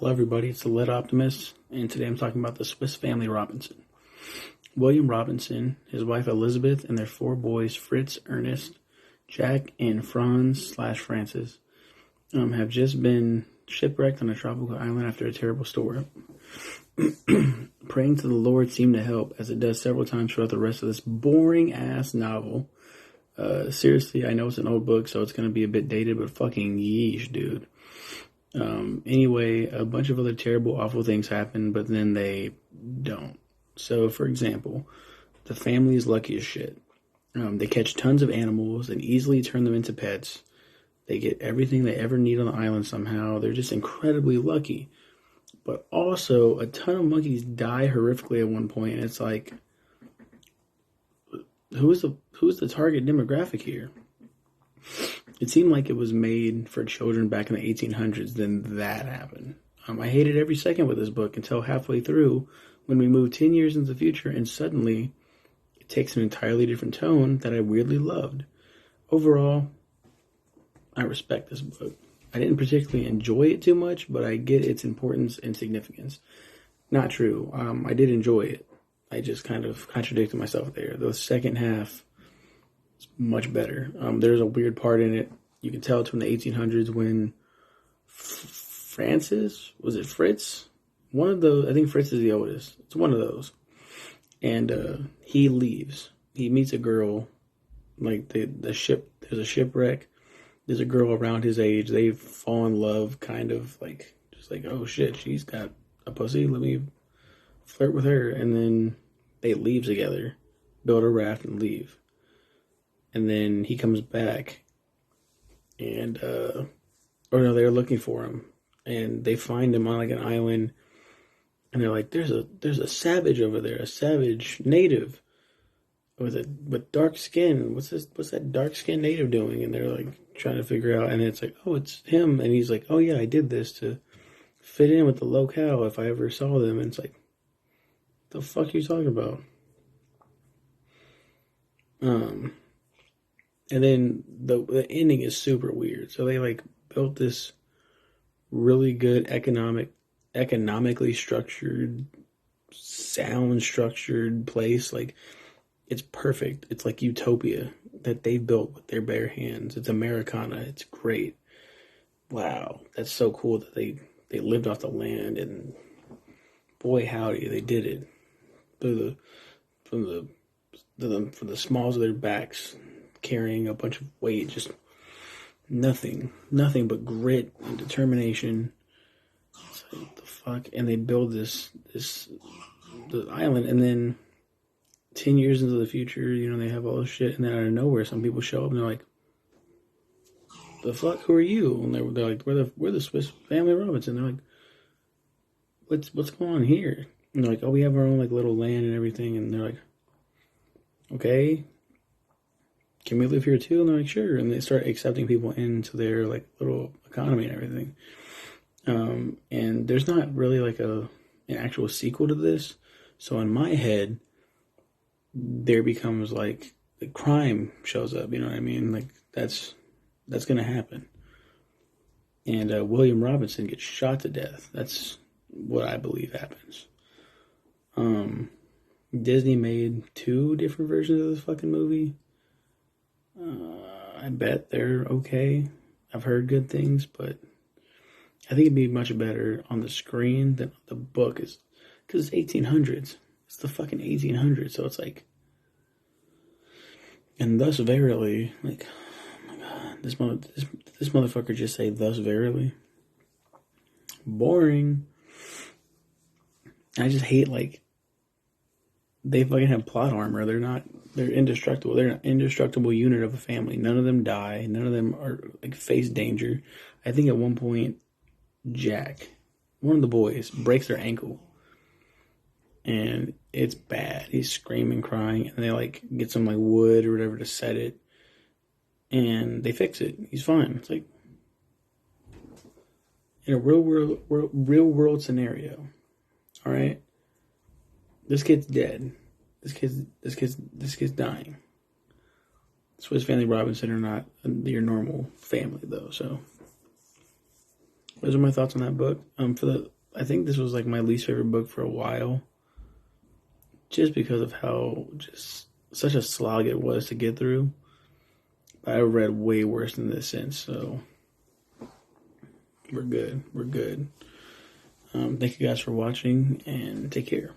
Hello, everybody. It's the Lead Optimist, and today I'm talking about the Swiss Family Robinson. William Robinson, his wife Elizabeth, and their four boys, Fritz, Ernest, Jack, and Franz/Francis, have just been shipwrecked on a tropical island after a terrible storm. Praying to the Lord seemed to help, as it does several times throughout the rest of this boring-ass novel. Seriously, I know it's an old book, so it's going to be a bit dated, but fucking yeesh, dude. Anyway, a bunch of other terrible, awful things happen, but then they don't. So, for example, the family is lucky as shit. They catch tons of animals and easily turn them into pets. They get everything they ever need on the island somehow. They're just incredibly lucky. But also, a ton of monkeys die horrifically at one point, and it's like, who's the target demographic here? It seemed like it was made for children back in the 1800s, then that happened. I hated every second with this book until halfway through when we moved 10 years into the future and suddenly it takes an entirely different tone that I weirdly loved. Overall, I respect this book. I didn't particularly enjoy it too much, but I get its importance and significance. Not true. I did enjoy it. I just kind of contradicted myself there. The second half is much better. There's a weird part in it. You can tell it's from the 1800s when Francis, was it Fritz? One of those, I think Fritz is the oldest. It's one of those. And he leaves. He meets a girl, like the ship, there's a shipwreck. There's a girl around his age. They fall in love, kind of like, just like, oh shit, she's got a pussy. Let me flirt with her. And then they leave together, build a raft and leave. And then he comes back and, they're looking for him. And they find him on like an island. And they're like, there's a savage over there, a savage native with dark skin. What's that dark skinned native doing? And they're like trying to figure out, and it's like, oh, it's him. And he's like, oh yeah, I did this to fit in with the locale if I ever saw them. And it's like, the fuck are you talking about? And then the ending is super weird. So they like built this really good economically structured, sound structured place. Like, it's perfect. It's like utopia that they built with their bare hands. It's Americana. It's great. Wow, that's so cool that they lived off the land, and boy howdy, they did it. From the smalls of their backs, carrying a bunch of weight, just nothing but grit and determination. It's like, what the fuck? And they build the island, and then 10 years into the future, they have all this shit, and then out of nowhere, some people show up, and they're like, the fuck, who are you? And they're like, we're the Swiss Family Robinson. They're like, what's going on here? And they're like, oh, we have our own like little land and everything. And they're like, okay, can we live here too? And they're like, sure. And they start accepting people into their like little economy and everything. And there's not really like an actual sequel to this. So in my head, there becomes like the crime shows up. You know what I mean? Like that's going to happen. And William Robinson gets shot to death. That's what I believe happens. Disney made 2 different versions of this fucking movie. I bet they're okay. I've heard good things, but I think it'd be much better on the screen than the book is, because it's 1800s. It's the fucking 1800s, so it's like, and thus verily, like, oh my god, this motherfucker just say thus verily. Boring. I just hate, like, they fucking have plot armor. They're indestructible. They're an indestructible unit of a family. None of them die. None of them are, like, face danger. I think at one point, Jack, one of the boys, breaks their ankle. And it's bad. He's screaming, crying, and they, like, get some, like, wood or whatever to set it. And they fix it. He's fine. It's like, in a real world scenario, all right? This kid's dead. This kid's dying. Swiss Family Robinson are not your normal family, though. So those are my thoughts on that book. I think this was like my least favorite book for a while, just because of how just such a slog it was to get through. I read way worse than this since, so we're good. We're good. Thank you guys for watching, and take care.